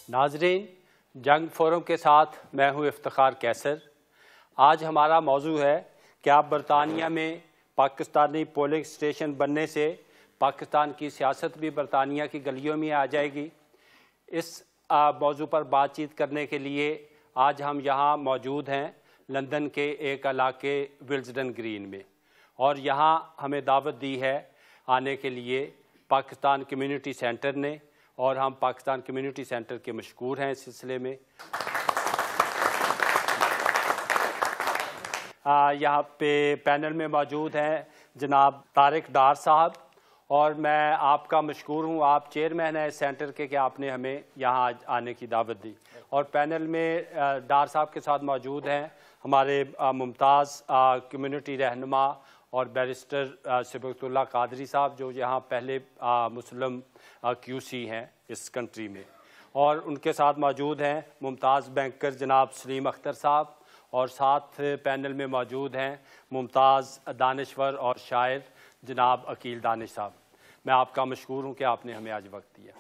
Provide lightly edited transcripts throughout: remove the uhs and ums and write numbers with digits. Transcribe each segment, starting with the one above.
नाजरीन, जंग फोरम के साथ मैं हूँ इफ्तिखार कैसर। आज हमारा मौजू है क्या बरतानिया में पाकिस्तानी पोलिंग स्टेशन बनने से पाकिस्तान की सियासत भी बरतानिया की गलियों में आ जाएगी। इस मौजू पर बातचीत करने के लिए आज हम यहाँ मौजूद हैं लंदन के एक इलाके विल्सडन ग्रीन में, और यहाँ हमें दावत दी है आने के लिए पाकिस्तान कम्युनिटी सेंटर ने, और हम पाकिस्तान कम्युनिटी सेंटर के मशहूर हैं इस सिलसिले में। यहाँ पे पैनल में मौजूद हैं जनाब तारिक डार साहब, और मैं आपका मशकूर हूँ, आप चेयरमैन हैं इस सेंटर के कि आपने हमें यहाँ आने की दावत दी। और पैनल में डार साहब के साथ मौजूद हैं हमारे मुमताज़ कम्युनिटी रहनुमा और बैरिस्टर सिबगतुल्लाह कादरी साहब, जो यहाँ पहले मुस्लिम QC हैं इस कंट्री में। और उनके साथ मौजूद हैं मुमताज़ बैंकर जनाब सलीम अख्तर साहब, और साथ पैनल में मौजूद हैं मुमताज़ दानिश्वर और शायर जनाब अकील दानिश साहब। मैं आपका मशकूर हूँ कि आपने हमें आज वक्त दिया।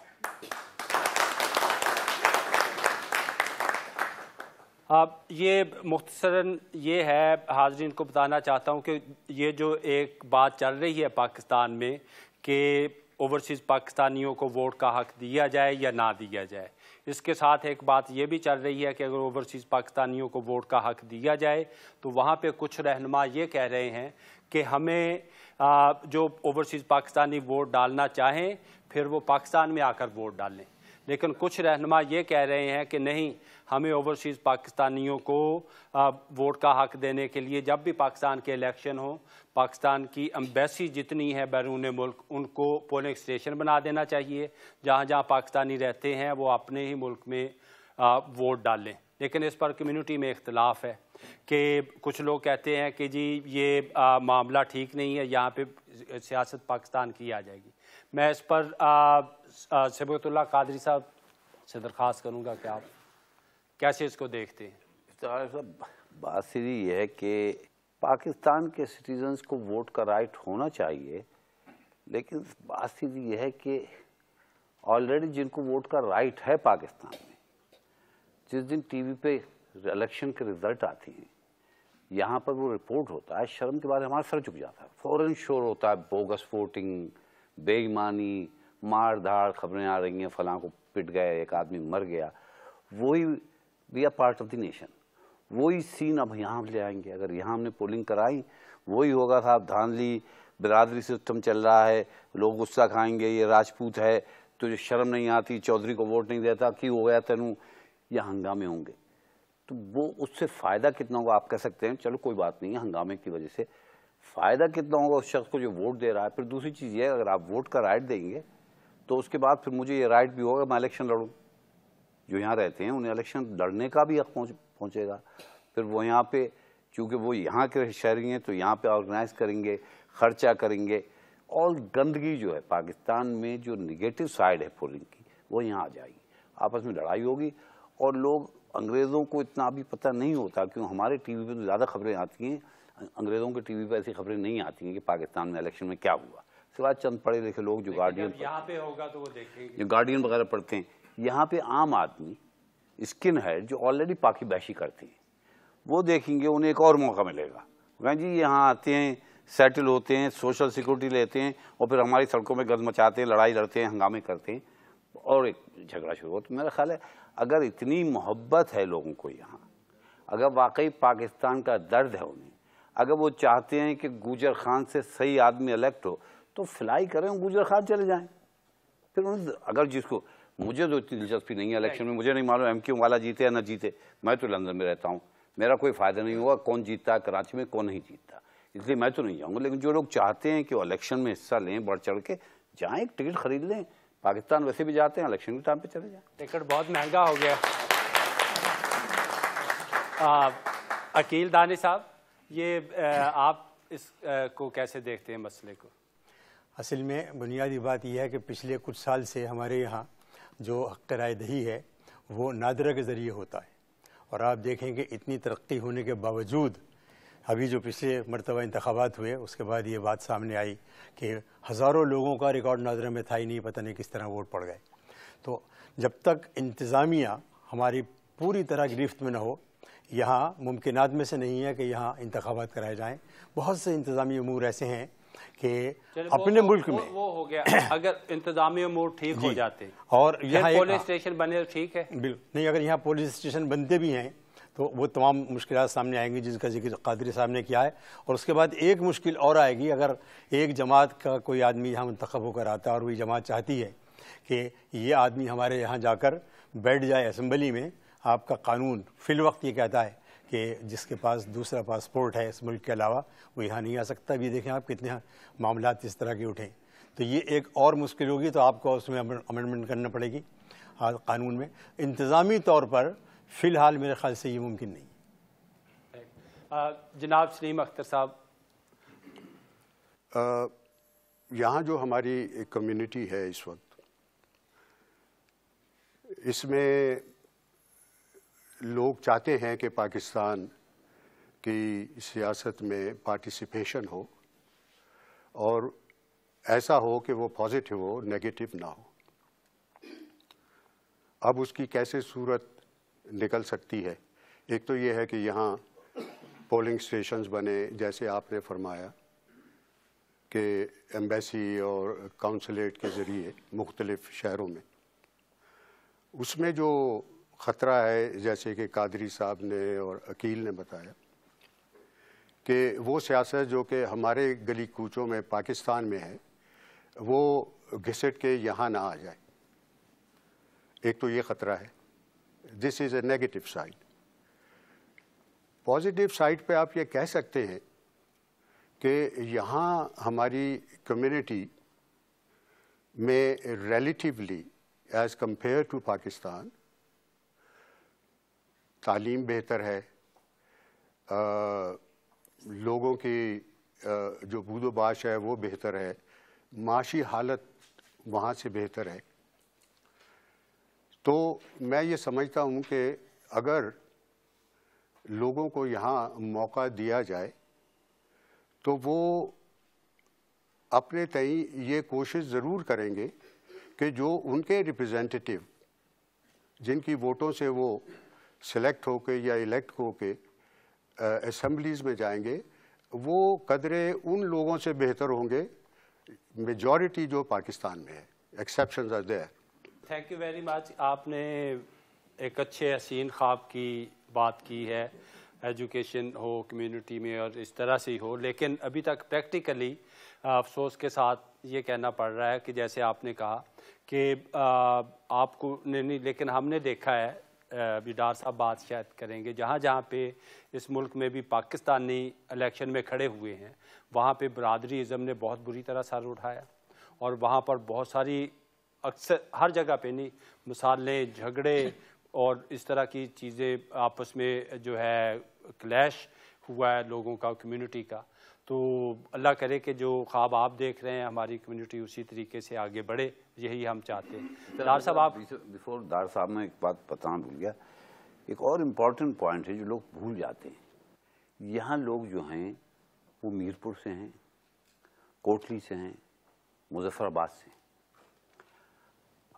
अब ये मुख्तसरन ये है, हाज़रीन को बताना चाहता हूँ कि ये जो एक बात चल रही है पाकिस्तान में कि ओवरसीज़ पाकिस्तानियों को वोट का हक़ दिया जाए या ना दिया जाए, इसके साथ एक बात ये भी चल रही है कि अगर ओवरसीज़ पाकिस्तानियों को वोट का हक़ दिया जाए तो वहाँ पे कुछ रहनुमा ये कह रहे हैं कि हमें जो ओवरसीज़ पाकिस्तानी वोट डालना चाहें फिर वो पाकिस्तान में आकर वोट डालें। लेकिन कुछ रहनुमा ये कह रहे हैं कि नहीं, हमें ओवरसीज़ पाकिस्तानियों को वोट का हक़ देने के लिए जब भी पाकिस्तान के इलेक्शन हो, पाकिस्तान की एम्बेसी जितनी है बैरून मुल्क, उनको पोलिंग स्टेशन बना देना चाहिए। जहाँ जहाँ पाकिस्तानी रहते हैं वो अपने ही मुल्क में वोट डालें। लेकिन इस पर कम्युनिटी में इख्तलाफ है कि कुछ लोग कहते हैं कि जी ये मामला ठीक नहीं है, यहाँ पे सियासत पाकिस्तान की आ जाएगी। मैं इस पर सिबगतुल्लाह कादरी साहब से दरख्वास्त करूँगा कि आप कैसे इसको देखते हैं। बात सीधी ये है कि पाकिस्तान के सिटीजन्स को वोट का राइट होना चाहिए, लेकिन बात सीधी ये है कि ऑलरेडी जिनको वोट का राइट है पाकिस्तान में, जिस दिन टीवी पे इलेक्शन के रिजल्ट आती हैं, यहाँ पर वो रिपोर्ट होता है, शर्म के बारे में हमारा सर झुक जाता है। फौरन शोर होता है बोगस वोटिंग, बेईमानी, मार धाड़, खबरें आ रही हैं, फलां को पिट गए, एक आदमी मर गया। वही we are part of the nation, वही सीन अब यहाँ ले आएंगे। अगर यहाँ हमने पोलिंग कराई वही होगा, साहब धांधली बिरादरी सिस्टम चल रहा है, लोग गुस्सा खाएंगे, ये राजपूत है तो शर्म नहीं आती, चौधरी को वोट नहीं देता, क्यों हो गया तेनू, या हंगामे होंगे। तो वो उससे फ़ायदा कितना होगा आप कह सकते हैं, चलो कोई बात नहीं है, हंगामे की वजह से फ़ायदा कितना होगा उस शख्स को जो वोट दे रहा है। फिर दूसरी चीज़ ये है, अगर आप वोट का राइट देंगे तो उसके बाद फिर मुझे ये राइट भी होगा मैं इलेक्शन लड़ूँ। जो यहाँ रहते हैं उन्हें इलेक्शन लड़ने का भी हक़ पहुँचेगा। फिर वो यहाँ पे, चूँकि वो यहाँ के शहरी हैं तो यहाँ पे ऑर्गेनाइज करेंगे, ख़र्चा करेंगे, और गंदगी जो है पाकिस्तान में, जो निगेटिव साइड है पोलिंग की, वो यहाँ आ जाएगी, आपस में लड़ाई होगी। और लोग, अंग्रेज़ों को इतना अभी पता नहीं होता, क्यों हमारे टीवी पे तो ज़्यादा खबरें आती हैं, अंग्रेज़ों के टीवी पे ऐसी खबरें नहीं आती हैं कि पाकिस्तान में इलेक्शन में क्या हुआ, सिवाय चंद पढ़े लिखे लोग जो गार्डियन यहाँ पे होगा तो वो देखेंगे, जो गार्डियन वगैरह पढ़ते हैं। यहाँ पे आम आदमी, स्किन हेड जो ऑलरेडी पाकी बहशी करते हैं, वो देखेंगे, उन्हें एक और मौका मिलेगा। कहें जी यहाँ आते हैं, सेटल होते हैं, सोशल सिक्योरिटी लेते हैं, और फिर हमारी सड़कों में गंद मचाते हैं, लड़ाई लड़ते हैं, हंगामे करते हैं, और एक झगड़ा शुरू हो। तो मेरा ख्याल है अगर इतनी मोहब्बत है लोगों को यहाँ, अगर वाकई पाकिस्तान का दर्द है उन्हें, अगर वो चाहते हैं कि गुजर खान से सही आदमी इलेक्ट हो, तो फ्लाई करें, गुजर खान चले जाएं। फिर उन्हें, अगर जिसको, मुझे तो इतनी दिलचस्पी नहीं है इलेक्शन में, मुझे नहीं मालूम MQ वाला जीते या ना जीते, मैं तो लंदन में रहता हूँ, मेरा कोई फ़ायदा नहीं होगा कौन जीतता है कराची में, कौन नहीं जीतता, इसलिए मैं तो नहीं जाऊँगा। लेकिन जो लोग चाहते हैं कि वो इलेक्शन में हिस्सा लें, बढ़ चढ़ के जाएँ, टिकट खरीद लें, पाकिस्तान वैसे भी जाते हैं, इलेक्शन के टाइम पे चले जाएं। टिकट बहुत महंगा हो गया। अकील दानिश साहब, ये आप इस को कैसे देखते हैं मसले को? असल में बुनियादी बात यह है कि पिछले कुछ साल से हमारे यहाँ जो हक़ राय दही है वो नादरा के ज़रिए होता है, और आप देखेंगे इतनी तरक्की होने के बावजूद अभी जो पिछले मरतबा इंतखाबात हुए उसके बाद ये बात सामने आई कि हज़ारों लोगों का रिकॉर्ड नादरा में था ही नहीं, पता नहीं किस तरह वोट पड़ गए। तो जब तक इंतज़ामिया हमारी पूरी तरह गिरफ्त में न हो, यहाँ मुमकिनात में से नहीं है कि यहाँ इंतखाबात कराए जाएँ। बहुत से इंतज़ामी अमूर ऐसे हैं कि अपने मुल्क में वो हो गया। अगर इंतजामी अमूर ठीक हो जाते और यहाँ पुलिस स्टेशन बने तो ठीक है। बिल्कुल नहीं, अगर यहाँ पुलिस स्टेशन बनते भी हैं तो वो तमाम मुश्किलात सामने आएंगी जिसका जिक्र कादरी साहब ने किया है। और उसके बाद एक मुश्किल और आएगी, अगर एक जमात का कोई आदमी यहाँ मुंतखब होकर आता है और वही जमात चाहती है कि ये आदमी हमारे यहाँ जाकर बैठ जाए असम्बली में, आपका कानून फिल वक्त ये कहता है कि जिसके पास दूसरा पासपोर्ट है इस मुल्क के अलावा वो यहाँ नहीं आ सकता। अभी देखें आप कितने मामलात इस तरह के उठें, तो ये एक और मुश्किल होगी। तो आपको उसमें अमेंडमेंट करना पड़ेगी कानून में। इंतज़ामी तौर पर फ़िलहाल मेरे ख्याल से ये मुमकिन नहीं। जनाब सलीम अख्तर साहब, यहाँ जो हमारी कम्युनिटी है इस वक्त, इसमें लोग चाहते हैं कि पाकिस्तान की सियासत में पार्टिसिपेशन हो और ऐसा हो कि वो पॉजिटिव हो, नेगेटिव ना हो। अब उसकी कैसे सूरत निकल सकती है? एक तो ये है कि यहाँ पोलिंग स्टेशंस बने, जैसे आपने फरमाया कि एम्बेसी और काउंसलेट के ज़रिए मुख्तलिफ़ शहरों में। उसमें जो ख़तरा है, जैसे कि कादरी साहब ने और अकील ने बताया, कि वो सियासत जो कि हमारे गली कूचों में पाकिस्तान में है वो घिसट के यहाँ ना आ जाए। एक तो ये ख़तरा है। This is a negative side. Positive side पे आप ये कह सकते हैं कि यहाँ हमारी कम्युनिटी में relatively as compare to Pakistan तालीम बेहतर है, लोगों की जो बूदोबाश है वो बेहतर है, माशी हालत वहाँ से बेहतर है। तो मैं ये समझता हूँ कि अगर लोगों को यहाँ मौका दिया जाए तो वो अपने तई ये कोशिश ज़रूर करेंगे कि जो उनके रिप्रेजेंटेटिव जिनकी वोटों से वो सिलेक्ट होके या इलेक्ट होके असम्बलीज़ में जाएंगे, वो कदरे उन लोगों से बेहतर होंगे मेजॉरिटी जो पाकिस्तान में है। Exceptions are there. Thank you very much. आपने एक अच्छे हसीन ख्वाब की बात की है, एजुकेशन हो कम्युनिटी में और इस तरह से ही हो, लेकिन अभी तक प्रैक्टिकली अफसोस के साथ ये कहना पड़ रहा है कि जैसे आपने कहा कि आपको नहीं, लेकिन हमने देखा है, अभी डार साहब बात शायद करेंगे, जहाँ जहाँ पे इस मुल्क में भी पाकिस्तानी इलेक्शन में खड़े हुए हैं वहाँ पे बरादरीज़म ने बहुत बुरी तरह सर उठाया और वहाँ पर बहुत सारी, अक्सर हर जगह पे नहीं, मिसालें, झगड़े और इस तरह की चीज़ें आपस में जो है क्लैश हुआ है लोगों का, कम्युनिटी का। तो अल्लाह करे कि जो ख्वाब आप देख रहे हैं हमारी कम्युनिटी उसी तरीके से आगे बढ़े, यही हम चाहते हैं। दार साहब, आप बिफोर दार साहब में एक बात बताना भूल गया। एक और इम्पॉर्टेंट पॉइंट है जो लोग भूल जाते हैं। यहाँ लोग जो हैं वो मीरपुर से हैं, कोटली से हैं, मुजफ्फराबाद से।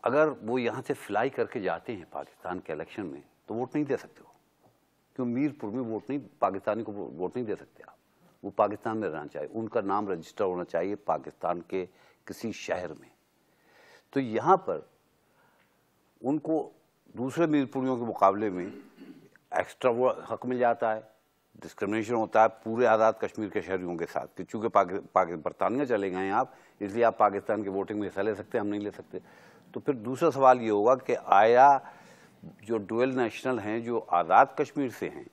अगर वो यहाँ से फ्लाई करके जाते हैं पाकिस्तान के इलेक्शन में तो वोट नहीं दे सकते हो, क्यों? मीरपुर में वोट नहीं, पाकिस्तानी को वोट नहीं दे सकते आप। वो पाकिस्तान में रहना चाहिए, उनका नाम रजिस्टर होना चाहिए पाकिस्तान के किसी शहर में। तो यहाँ पर उनको दूसरे मीरपुरियों के मुकाबले में एक्स्ट्रा वो हक मिल जाता है। डिस्क्रिमिनेशन होता है पूरे आज़ाद कश्मीर के शहरियों के साथ कि चूँकि बरतानिया चले गए हैं आप, इसलिए आप पाकिस्तान के वोटिंग में हिस्सा ले सकते हैं, हम नहीं ले सकते। तो फिर दूसरा सवाल ये होगा कि आया जो डुअल नेशनल हैं, जो आज़ाद कश्मीर से हैं,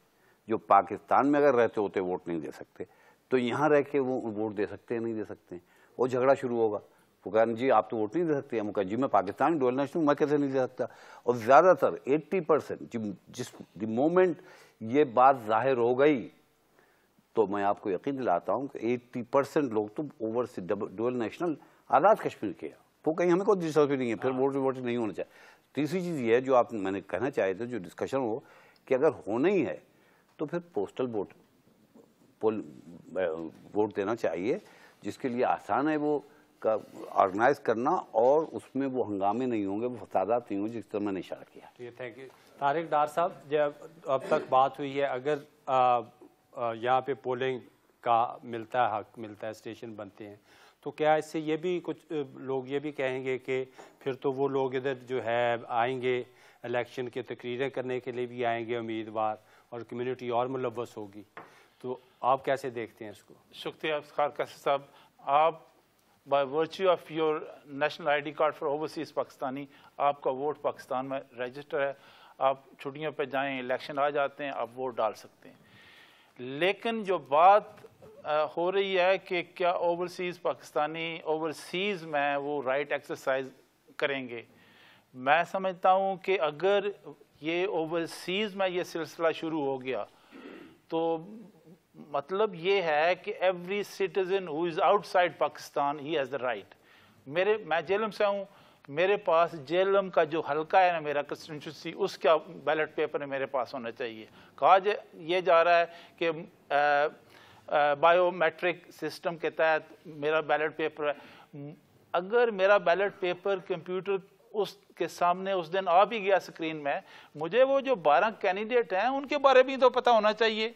जो पाकिस्तान में अगर रहते होते वोट नहीं दे सकते, तो यहाँ रह के वो वोट दे सकते हैं, नहीं दे सकते? वो झगड़ा शुरू होगा। वो कहना जी आप तो वोट नहीं दे सकते, हम कहा जी मैं पाकिस्तान डुअल नेशनल मैं कैसे नहीं दे सकता। और ज़्यादातर 80% जिस मोमेंट ये बात जाहिर हो गई तो मैं आपको यकीन दिलाता हूँ कि 80% लोग तो overseas dual national Azad Kashmir के, वो कहीं हमें कोई दिलचस्पी नहीं है, फिर वोट नहीं होना चाहिए। तीसरी चीज़ ये है जो आप मैंने कहना चाहे थे, जो डिस्कशन हो कि अगर होना ही है तो फिर पोस्टल वोट देना चाहिए, जिसके लिए आसान है। वो का ऑर्गेनाइज करना और उसमें वो हंगामे नहीं होंगे, वो फसादात नहीं होंगे जिस तरह मैंने इशारा किया। ठीक है, थैंक यू। तारिक डार साहब, जब अब तक बात हुई है, अगर यहाँ पे पोलिंग का मिलता है, हक मिलता है, स्टेशन बनते हैं, तो क्या इससे ये भी कुछ लोग ये भी कहेंगे कि फिर तो वो लोग इधर जो है आएंगे, इलेक्शन की तकरीरें करने के लिए भी आएंगे उम्मीदवार, और कम्युनिटी और मुलव्वस होगी, तो आप कैसे देखते हैं इसको? शुक्रिया इफ्तिखार कासिम साहब। आप by virtue of your national ID card for overseas Pakistani, आपका वोट पाकिस्तान में रजिस्टर है, आप छुट्टियों पे जाएं, इलेक्शन आ जाते हैं, आप वोट डाल सकते हैं। लेकिन जो बात हो रही है कि क्या ओवरसीज़ पाकिस्तानी ओवरसीज़ में वो राइट एक्सरसाइज करेंगे, मैं समझता हूँ कि अगर ये ओवरसीज़ में ये सिलसिला शुरू हो गया तो मतलब ये है कि every citizen who is outside Pakistan he has the right. मैं जेलम से हूँ, मेरे पास जेलम का जो हल्का है ना, मेरा कंस्टिट्यूंसी, उसका बैलेट पेपर मेरे पास होना चाहिए। कहा ये जा रहा है कि बायोमेट्रिक सिस्टम के तहत मेरा बैलेट पेपर है। अगर मेरा बैलेट पेपर कंप्यूटर उसके सामने उस दिन आ भी गया स्क्रीन में, मुझे वो जो 12 कैंडिडेट हैं उनके बारे में तो पता होना चाहिए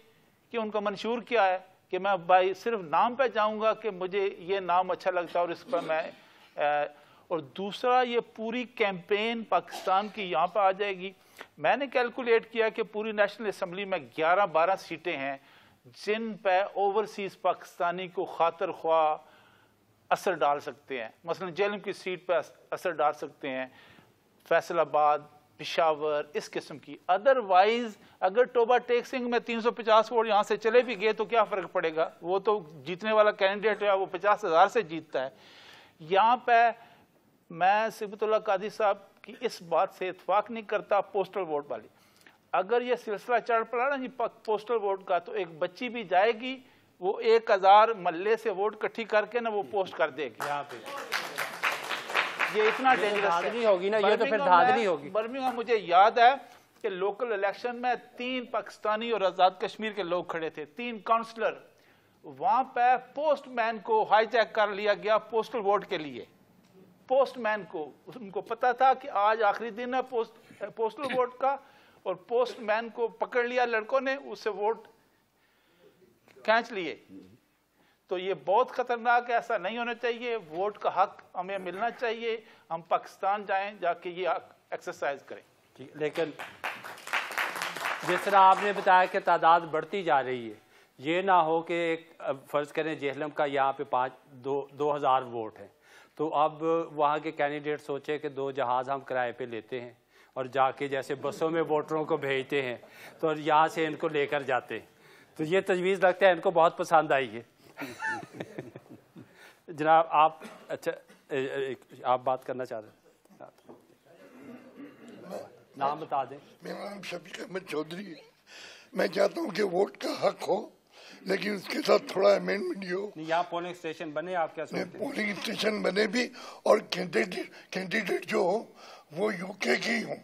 कि उनका मंशूर क्या है, कि मैं भाई सिर्फ नाम पे जाऊंगा कि मुझे ये नाम अच्छा लगता है और इस पर मैं और दूसरा ये पूरी कैंपेन पाकिस्तान की यहाँ पर आ जाएगी। मैंने कैलकुलेट किया कि पूरी नेशनल असम्बली में 11-12 सीटें हैं जिन पे ओवरसीज पाकिस्तानी को खातर ख्वा असर डाल सकते हैं। मसलन जेलम की सीट पे असर डाल सकते हैं, फैसलाबाद, पेशावर, इस किस्म की। अदरवाइज अगर टोबा टेक सिंह में 350 वोट यहाँ से चले भी गए तो क्या फ़र्क पड़ेगा, वो तो जीतने वाला कैंडिडेट है, वो 50,000 से जीतता है। यहाँ पे मैं सिबतुल्लाह कादी साहब की इस बात से इत्फाक नहीं करता पोस्टल वोट वाली। अगर ये सिलसिला चढ़ पड़ा ना जी पोस्टल वोट का, तो एक बच्ची भी जाएगी, वो 1000 महल्ले से वोट इकट्ठी करके ना वो पोस्ट कर देगी यहाँ पे। ये इतना डेंजरस धांधली होगी ना, ये तो फिर धांधली होगी। बर्मिंघम मुझे याद है कि लोकल इलेक्शन में 3 पाकिस्तानी और आज़ाद कश्मीर के लोग खड़े थे, 3 काउंसलर। वहां पे पोस्टमैन को हाईजैक कर लिया गया पोस्टल वोट के लिए। पोस्टमैन को, उनको पता था कि आज आखिरी दिन है पोस्टल वोट का, और पोस्टमैन को पकड़ लिया लड़कों ने, उससे वोट खींच लिए। तो ये बहुत खतरनाक है, ऐसा नहीं होना चाहिए। वोट का हक हमें मिलना चाहिए, हम पाकिस्तान जाएं, जाके ये एक्सरसाइज करें। लेकिन जिस तरह आपने बताया कि तादाद बढ़ती जा रही है, ये ना हो कि एक फ़र्ज़ करें जेहलम का यहाँ पे 2000 वोट है, तो अब वहाँ के कैंडिडेट सोचे कि 2 जहाज़ हम किराए पे लेते हैं और जाके जैसे बसों में वोटरों को भेजते हैं तो यहाँ से इनको लेकर जाते हैं। तो ये तजवीज़ लगता है इनको बहुत पसंद आई है। जनाब आप, अच्छा आप बात करना चाह रहे हैं, नाम बता दें। मेरा नाम शफीक अहमद चौधरी है। मैं चाहता हूँ कि वोट का हक हो, लेकिन उसके साथ थोड़ा अमेंडमेंट हो। यहाँ पोलिंग स्टेशन बने, आप क्या सोचते हैं? पोलिंग स्टेशन बने भी, और कैंडिडेट जो हो वो यूके की हो,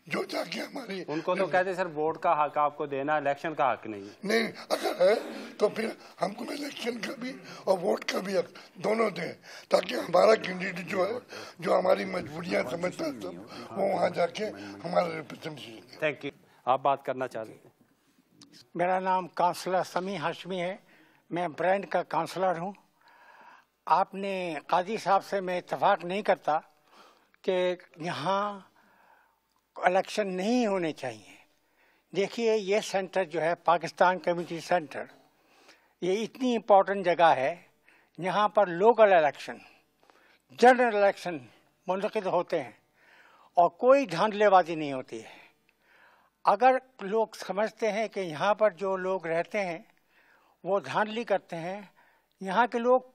जो जाके हमारी। उनको तो कहते सर वोट का हक आपको देना, इलेक्शन का हक नहीं। नहीं, अगर है तो फिर हमको इलेक्शन का भी और वोट का भी हक दोनों दें, ताकि हमारा कैंडिडेट जो है, जो हमारी मजबूरियां समझता है सब, वो वहाँ जाके हमारा रिप्रेजेंटेशन। Thank you. आप बात करना चाह रहे हैं? मेरा नाम काउंसलर समी हाशमी है, मैं ब्रांड का काउंसलर हूँ। आपने काजी साहब से मैं इत्तेफाक नहीं करता कि यहाँ इलेक्शन नहीं होने चाहिए। देखिए ये सेंटर जो है पाकिस्तान कम्युनिटी सेंटर, ये इतनी इम्पोर्टेंट जगह है, यहाँ पर लोकल इलेक्शन, जनरल इलेक्शन मुनक़िद होते हैं और कोई धांधलेबाजी नहीं होती है। अगर लोग समझते हैं कि यहाँ पर जो लोग रहते हैं वो धांधली करते हैं, यहाँ के लोग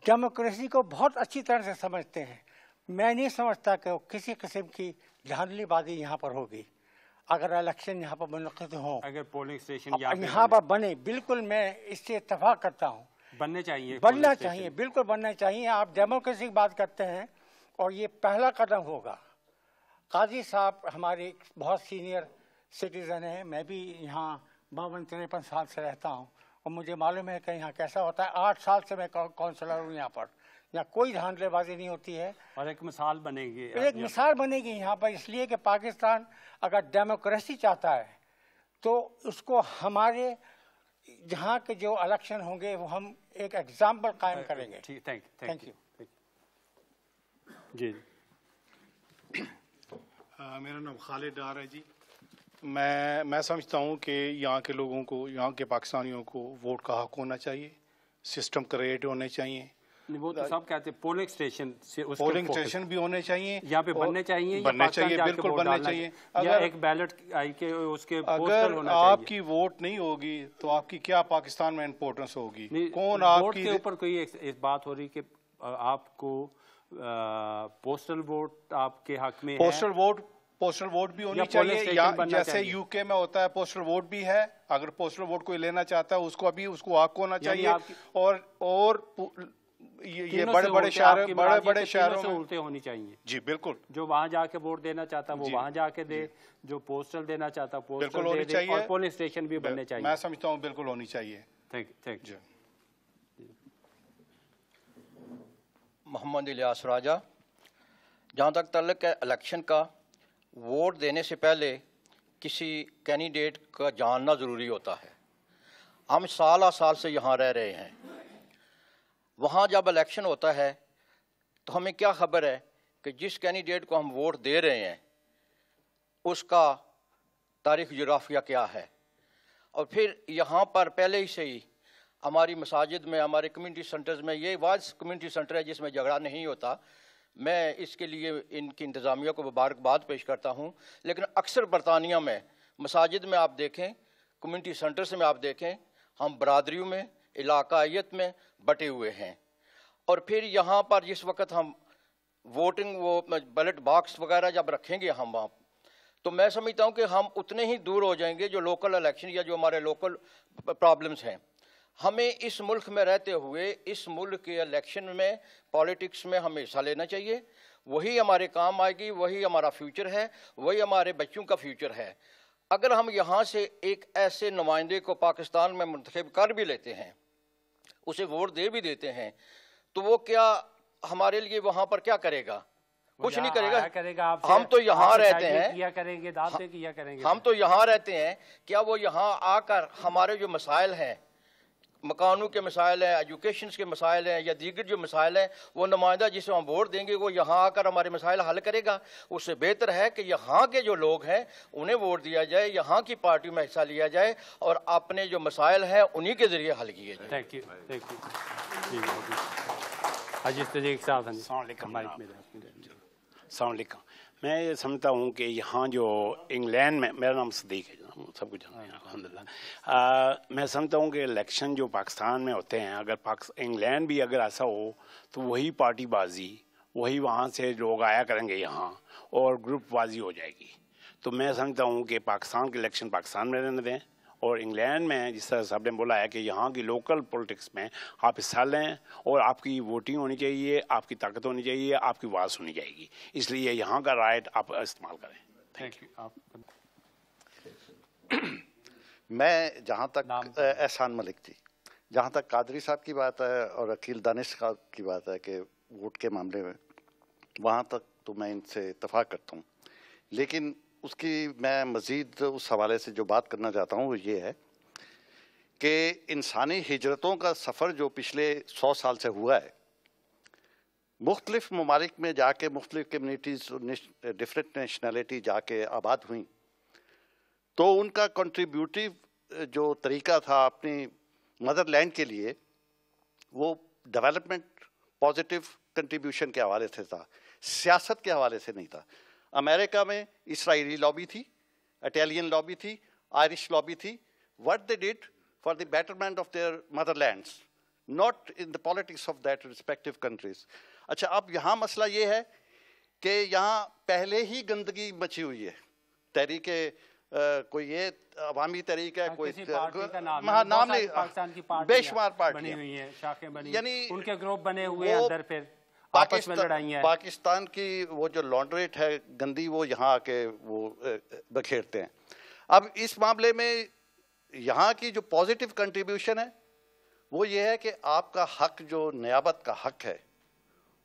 डेमोक्रेसी को बहुत अच्छी तरह से समझते हैं। मैं नहीं समझता कि किसी किस्म की धांधलीबाजी यहाँ पर होगी अगर इलेक्शन यहाँ पर मुनक़िद हो। अगर पोलिंग स्टेशन यहाँ पर बने, बिल्कुल मैं इससे इत्तेफाक करता हूँ, बनने चाहिए, बनना चाहिए, बिल्कुल बनना चाहिए। आप डेमोक्रेसी की बात करते हैं और ये पहला कदम होगा। काजी साहब हमारे बहुत सीनियर सिटीज़न हैं, मैं भी यहाँ 52-53 साल से रहता हूँ और मुझे मालूम है कि यहाँ कैसा होता है। 8 साल से मैं काउंसलर हूँ यहाँ पर। यहाँ कोई धांधलेबाजी नहीं होती है। और एक मिसाल बनेगी, एक मिसाल बनेगी यहाँ पर, इसलिए कि पाकिस्तान अगर डेमोक्रेसी चाहता है तो उसको हमारे जहाँ के जो इलेक्शन होंगे वो हम एक एग्जाम्पल कायम करेंगे। थैंक यू जी। मेरा नाम खालिद डार है जी। मैं समझता हूँ कि यहाँ के लोगों को, यहाँ के पाकिस्तानियों को वोट का हक होना चाहिए, सिस्टम क्रिएट होने चाहिए। वो तो सब कहते हैं पोलिंग स्टेशन भी होने चाहिए, यहाँ पे बनने चाहिए, बिल्कुल बनने चाहिए। अगर एक बैलेट आई के उसके अगर आपकी वोट नहीं होगी तो आपकी क्या पाकिस्तान में इम्पोर्टेंस होगी? कौन आपकी के ऊपर कोई इस बात हो रही कि आपको पोस्टल वोट आपके हक में पोस्टल वोट भी होनी चाहिए, या जैसे यूके में होता है पोस्टल वोट भी है। अगर पोस्टल वोट कोई लेना चाहता है उसको हक होना चाहिए। और ये बड़े शहरों में सहूलतें होनी चाहिए जी, बिल्कुल। जो वहाँ जाके वोट देना चाहता है वो वहाँ जाके दे, जो पोस्टल देना चाहता है पोस्टल होनी चाहिए, और पोलिंग स्टेशन भी बनने चाहिए। मैं समझता हूँ बिल्कुल होनी चाहिए। Thank you. मोहम्मद इलियास राजा। जहाँ तक ताल्लुक है इलेक्शन का, वोट देने से पहले किसी कैंडिडेट का जानना ज़रूरी होता है। हम साल से यहाँ रह रहे हैं, वहाँ जब इलेक्शन होता है तो हमें क्या खबर है कि जिस कैंडिडेट को हम वोट दे रहे हैं उसका तारीख़ जुग़राफ़िया क्या है। और फिर यहाँ पर पहले ही से ही हमारी मसाजिद में, हमारे कम्युनिटी सेंटर्स में, ये वाइज कम्युनिटी सेंटर है जिसमें झगड़ा नहीं होता, मैं इसके लिए इनकी इंतज़ामिया को मुबारकबाद पेश करता हूँ। लेकिन अक्सर बरतानिया में मसाजिद में आप देखें, कम्युनिटी सेंटर्स में आप देखें, हम बरादरियों में, इलाकायत में बटे हुए हैं। और फिर यहाँ पर जिस वक्त हम वोटिंग वो बैलेट बॉक्स वगैरह जब रखेंगे हम वहाँ, तो मैं समझता हूँ कि हम उतने ही दूर हो जाएंगे जो लोकल इलेक्शन या जो हमारे लोकल प्रॉब्लम्स हैं। हमें इस मुल्क में रहते हुए इस मुल्क के इलेक्शन में, पॉलिटिक्स में हमें हिस्सा लेना चाहिए। वही हमारे काम आएगी, वही हमारा फ्यूचर है, वही हमारे बच्चों का फ्यूचर है। अगर हम यहाँ से एक ऐसे नुमाइंदे को पाकिस्तान में मुंतखब कर भी लेते हैं, उसे वोट दे भी देते हैं, तो वो क्या हमारे लिए वहाँ पर क्या करेगा? कुछ नहीं करेगा। हम तो यहाँ रहते हैं, हम तो यहाँ रहते हैं। क्या वो यहाँ आकर हमारे जो मसाइल हैं, मकानों के मसाइल हैं, एजुकेशन के मसाइल हैं, या दीगर जो मसाइल हैं, वो नुमाइंदा जिसे हम वोट देंगे वो यहाँ आकर हमारे मसाइल हल करेगा? उससे बेहतर है कि यहाँ के जो लोग हैं उन्हें वोट दिया जाए, यहाँ की पार्टी में हिस्सा लिया जाए और अपने जो मसाइल हैं उन्हीं के ज़रिए हल किए जाए। Thank you. मैं ये समझता हूँ कि यहाँ जो इंग्लैंड में, मेरा नाम सदीक है, सब कुछ जानते हैं अल्हम्दुलिल्लाह। मैं समझता हूँ कि इलेक्शन जो पाकिस्तान में होते हैं, अगर इंग्लैंड भी अगर ऐसा हो तो वही पार्टीबाजी, वही वहाँ से लोग आया करेंगे यहाँ और ग्रुपबाजी हो जाएगी। तो मैं समझता हूँ कि पाकिस्तान के इलेक्शन पाकिस्तान में रहने दें, और इंग्लैंड में जिस तरह साहब ने बोला है कि यहाँ की लोकल पॉलिटिक्स में आप हिस्सा लें और आपकी वोटिंग होनी चाहिए, आपकी ताकत होनी चाहिए, आपकी आवाज़ सुनी जाएगी। इसलिए यहाँ का राइट आप इस्तेमाल करें। Thank you. मैं जहाँ तक एहसान मलिक जी, जहाँ तक कादरी साहब की बात है और अकील दानिश साहब की बात है कि वोट के मामले में, वहाँ तक तो मैं इनसे इत्तेफाक करता हूँ। लेकिन उसकी मैं मज़ीद उस हवाले से जो बात करना चाहता हूँ वो ये है कि इंसानी हिजरतों का सफ़र जो पिछले 100 साल से हुआ है, मुख्तलिफ ममालिक में जाके मुख्तलिफ कम्यूनिटीज़, डिफरेंट नेशनलिटी जाके आबाद हुई, तो उनका कंट्रीब्यूटिव जो तरीका था अपनी मदरलैंड के लिए, वो डेवलपमेंट पॉजिटिव कंट्रीब्यूशन के हवाले से था, सियासत के हवाले से नहीं था। अमेरिका में इसराइली लॉबी थी, इटालियन लॉबी थी, आयरिश लॉबी थी। What they did for the betterment of their motherlands, not in the politics of that respective countries. अच्छा, अब यहाँ मसला ये है कि यहाँ पहले ही गंदगी मची हुई है। तहरीके कोई ये अवामी तहरीक है, कोई नाम नहीं, बेशुमार पार्टियां बनी हुई हैं, शाखें बनी, यानी उनके ग्रुप बने हुए अंदर, फिर आपस में लड़ाइयां। पाकिस्तान की वो जो लॉन्ड्रेट है गंदी, वो यहाँ आके वो बखेरते हैं। अब इस मामले में यहाँ की जो पॉजिटिव कंट्रीब्यूशन है वो ये है कि आपका हक, जो नियाबत का हक है,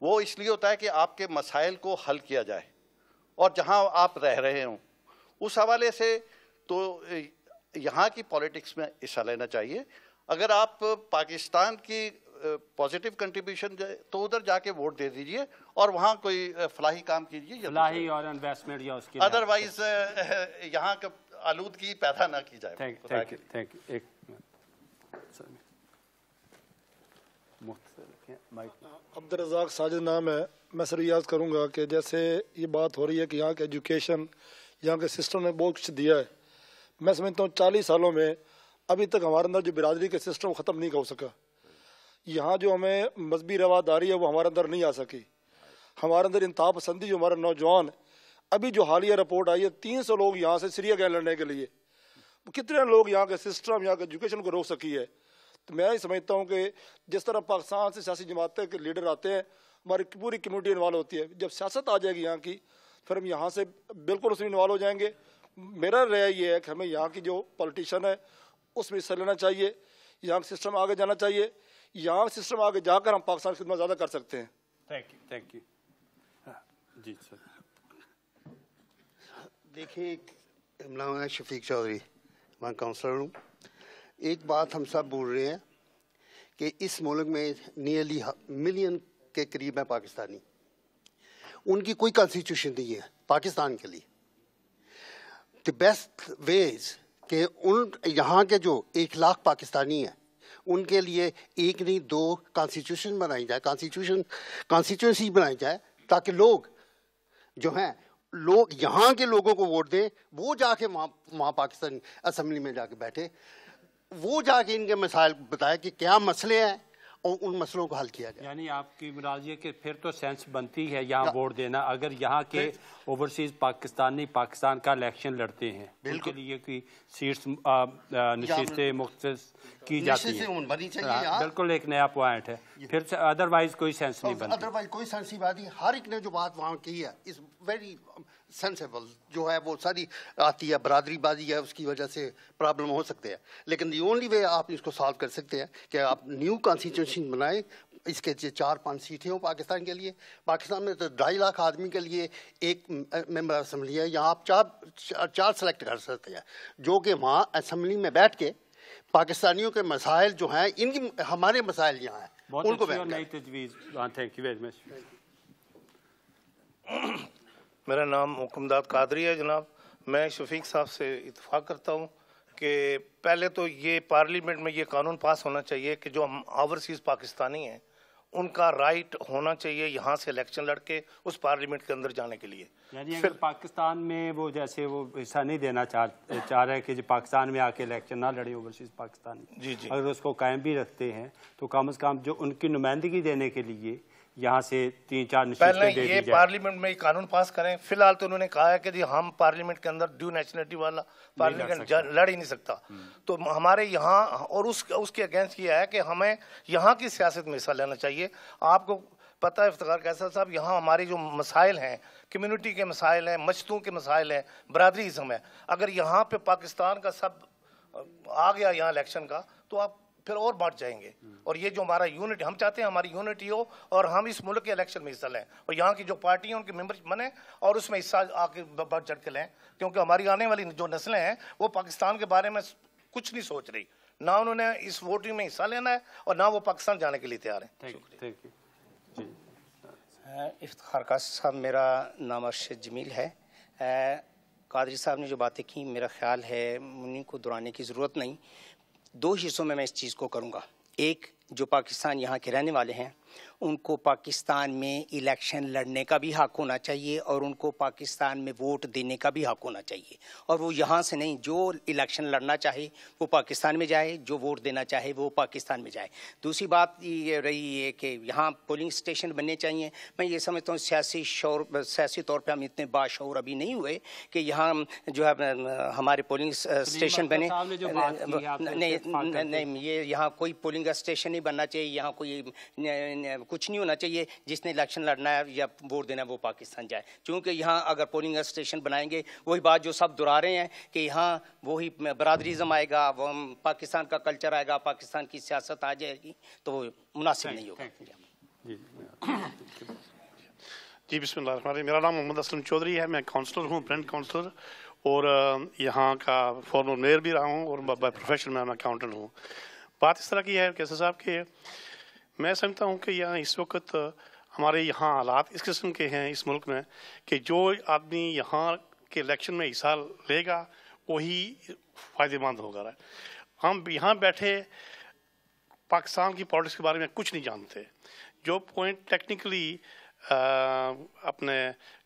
वो इसलिए होता है कि आपके मसाइल को हल किया जाए और जहां आप रह रहे हों। उस हवाले से तो यहाँ की पॉलिटिक्स में हिस्सा लेना चाहिए। अगर आप पाकिस्तान की पॉजिटिव कंट्रीब्यूशन तो उधर जाके वोट दे दीजिए और वहाँ कोई फलाही काम कीजिए, फलाही और इन्वेस्टमेंट या उसके अदरवाइज यहाँ का आलूदगी पैदा ना की जाए। Thank you. एक अब्दुल रज़ाक साजिद नाम है। मैं सर याद करूँगा कि जैसे ये बात हो रही है कि यहाँ के एजुकेशन, यहाँ के सिस्टम ने बहुत कुछ दिया है। मैं समझता हूँ 40 सालों में अभी तक हमारे अंदर जो बिरादरी के सिस्टम ख़त्म नहीं हो सका। यहाँ जो हमें मजहबी रवादारी है वो हमारे अंदर नहीं आ सकी। हमारे अंदर इंतहा पसंदी, जो हमारे नौजवान, अभी जो हालिया रिपोर्ट आई है 300 लोग यहाँ से सीरिया गए लड़ने के लिए, कितने लोग यहाँ के सिस्टम, यहाँ के एजुकेशन को रोक सकी है। तो मैं ही समझता हूँ कि जिस तरह पाकिस्तान से सियासी जमातें के लीडर आते हैं, हमारी पूरी कम्यूनिटी इन्वॉल्व होती है। जब सियासत आ जाएगी यहाँ की, फिर हम यहाँ से बिल्कुल उसमें इन्वॉल्व हो जाएंगे। मेरा राय ये है कि हमें यहाँ की जो पॉलिटिशियन है उसमें हिस्सा लेना चाहिए, यहाँ का सिस्टम आगे जाना चाहिए। यहाँ सिस्टम आगे जाकर हम पाकिस्तान की खिदमत ज़्यादा कर सकते हैं। थैंक यू जी सर। देखिए, नाम है शफीक चौधरी, मैं काउंसलर हूँ। एक बात हम सब बोल रहे हैं कि इस मुल्क में नियरली मिलियन के करीब है पाकिस्तानी, उनकी कोई कॉन्स्टिट्यूशन नहीं है पाकिस्तान के लिए। द बेस्ट वेज कि उन यहाँ के जो 1 लाख पाकिस्तानी हैं उनके लिए एक नहीं 2 कॉन्स्टिट्यूशन बनाई जाए, कॉन्स्टिट्यूंसी बनाई जाए, ताकि लोग जो हैं, लोग यहाँ के लोगों को वोट दें, वो जाके वहाँ पाकिस्तान असेंबली में जाके बैठे, वो जाके इनके मसाइल बताए कि क्या मसले हैं और उन मसलों को हल किया जाए। यानी आपकी मुराद ये कि फिर तो सेंस बनती है यहाँ वोट देना, अगर यहाँ के ओवरसीज पाकिस्तानी पाकिस्तान का इलेक्शन लड़ते हैं, उनके लिए कोई सीट्स नशिस्तें मुख्तस की जाती हैं, बनी चाहिए। बिल्कुल एक नया पॉइंट है। फिर से अदरवाइज कोई सेंस नहीं बनती। अदरवाइज कोई सेंस नहीं बनती। हर एक ने जो बात वहाँ की है इज वेरी सेंसेबल, जो है वो सारी आती है, बरादरीबाजी है, उसकी वजह से प्रॉब्लम हो सकते हैं। लेकिन दी ओनली वे आप इसको सॉल्व कर सकते हैं कि आप न्यू कॉन्स्टिट्यूशन बनाएं, इसके 4-5 सीटें हों पाकिस्तान के लिए। पाकिस्तान में तो 2.5 लाख आदमी के लिए एक मेंबर असेंबली है, यहाँ आप चार सेलेक्ट कर सकते हैं, जो कि वहाँ असेंबली में बैठ के पाकिस्तानियों के मसाइल जो हैं, इनकी हमारे मसाइल यहाँ हैं, उनको थैंक यू वेरी मच। मेरा नाम हुकुमदाद कादरी है जनाब। मैं शफीक साहब से इत्तेफाक करता हूँ कि पहले तो ये पार्लियामेंट में ये कानून पास होना चाहिए कि जो हम ओवरसीज़ पाकिस्तानी हैं उनका राइट होना चाहिए यहाँ से इलेक्शन लड़के उस पार्लियामेंट के अंदर जाने के लिए। यानी अगर पाकिस्तान में वो जैसे वो हिस्सा नहीं देना चाह रहे कि जो पाकिस्तान में आके इलेक्शन ना लड़े ओवरसीज़ पाकिस्तानी, जी, अगर उसको कायम भी रखते हैं तो कम से कम जो उनकी नुमाइंदगी देने के लिए यहाँ से 3-4 पहले ये पार्लियामेंट में कानून पास करें। फिलहाल तो उन्होंने कहा है कि जी हम पार्लियामेंट के अंदर ड्यू नेशनलिटी वाला पार्लियामेंट लड़ ही नहीं सकता। तो हमारे यहाँ और उसके अगेंस्ट ये है कि हमें यहाँ की सियासत में हिस्सा लेना चाहिए। आपको पता है इफ्तिखार कैसर साहब, यहाँ हमारे जो मसाइल हैं, कम्युनिटी के मसाइल हैं, मस्जिदों के मसाइल हैं, बरादरीज़म है, अगर यहाँ पे पाकिस्तान का सब आ गया यहाँ इलेक्शन का तो आप फिर और बढ़ जाएंगे। और ये जो हमारा यूनिटी, हम चाहते हैं हमारी यूनिटी हो और हम इस मुल्क के इलेक्शन में हिस्सा लें और यहाँ की जो पार्टी हैं उनके मेंबरशिप बने और उसमें हिस्सा आके बढ़ चढ़ के लें, क्योंकि हमारी आने वाली जो नस्लें हैं वो पाकिस्तान के बारे में कुछ नहीं सोच रही, ना उन्होंने इस वोटिंग में हिस्सा लेना है और ना वो पाकिस्तान जाने के लिए तैयार है। इफ्तिखार कासर साहब, मेरा नाम अरशद जमील है। कादरी साहब ने जो बातें की, मेरा ख्याल है उन्हीं को दोहराने की ज़रूरत नहीं। 2 हिस्सों में मैं इस चीज़ को करूँगा। एक, जो पाकिस्तान यहाँ के रहने वाले हैं उनको पाकिस्तान में इलेक्शन लड़ने का भी हक़ होना चाहिए और उनको पाकिस्तान में वोट देने का भी हक़ होना चाहिए, और वो यहाँ से नहीं, जो इलेक्शन लड़ना चाहे वो पाकिस्तान में जाए, जो वोट देना चाहे वो पाकिस्तान में जाए। दूसरी बात ये रही है कि यहाँ पोलिंग स्टेशन बनने चाहिए। मैं ये समझता हूँ सियासी तौर पर हम इतने बाशऊर अभी नहीं हुए कि यहाँ जो है हमारे पोलिंग स्टेशन बने। नहीं, ये यहाँ कोई पोलिंग स्टेशन नहीं बनना चाहिए, यहाँ कोई कुछ नहीं होना चाहिए। जिसने इलेक्शन लड़ना है या वोट देना है वो पाकिस्तान जाए, क्योंकि यहाँ अगर पोलिंग स्टेशन बनाएंगे वही बात जो सब दोहरा रहे हैं कि यहाँ वही बरादरीज़म आएगा, वो पाकिस्तान का कल्चर आएगा, पाकिस्तान की सियासत आ जाएगी, तो वो मुनासिब नहीं होगा। जी बिस्मिल्लाह। मेरा नाम मोहम्मद असलम चौधरी है, मैं काउंसलर हूँ, ब्रेंट काउंसलर, और यहाँ का फॉर्मर मेयर भी रहा हूँ और बाय प्रोफेशन में मैं अकाउंटेंट हूँ। बात इस तरह की है कैसे साहब कि मैं समझता हूँ कि यहाँ इस वक्त हमारे यहाँ हालात इस किस्म के हैं इस मुल्क में कि जो आदमी यहाँ के इलेक्शन में हिस्सा लेगा वही फ़ायदेमंद होगा। हम यहाँ बैठे पाकिस्तान की पॉलिटिक्स के बारे में कुछ नहीं जानते। जो पॉइंट टेक्निकली अपने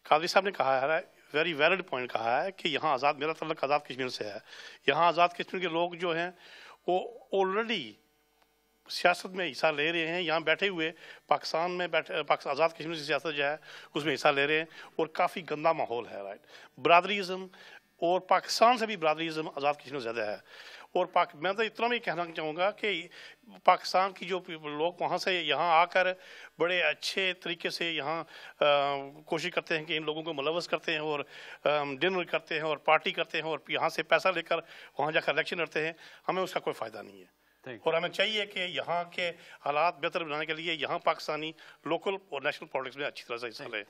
कादरी साहब ने कहा है, वेरी वैलिड पॉइंट कहा है कि यहाँ आज़ाद, मेरा तल्लुक आज़ाद कश्मीर से है। यहाँ आज़ाद कश्मीर के लोग जो हैं वो ऑलरेडी सियासत में हिस्सा ले रहे हैं। यहाँ बैठे हुए पाकिस्तान में बैठे आज़ाद कश्मीर की सियासत जो है उसमें हिस्सा ले रहे हैं और काफ़ी गंदा माहौल है। राइट, बरादरीज़म और पाकिस्तान से भी बरादरीज़म आज़ाद कश्मीर ज़्यादा है। और मैं तो इतना भी कहना चाहूँगा कि पाकिस्तान की जो लोग वहाँ से यहाँ आकर बड़े अच्छे तरीके से यहाँ कोशिश करते हैं कि इन लोगों को मुलव्वस करते हैं और डिनर करते हैं और पार्टी करते हैं और यहाँ से पैसा लेकर वहाँ जाकर इलेक्शन लड़ते हैं, हमें उसका कोई फ़ायदा नहीं है। और हमें चाहिए कि यहाँ के हालात बेहतर बनाने के लिए यहाँ पाकिस्तानी लोकल और नेशनल पॉलिटिक्स में अच्छी तरह से हिस्सा लें।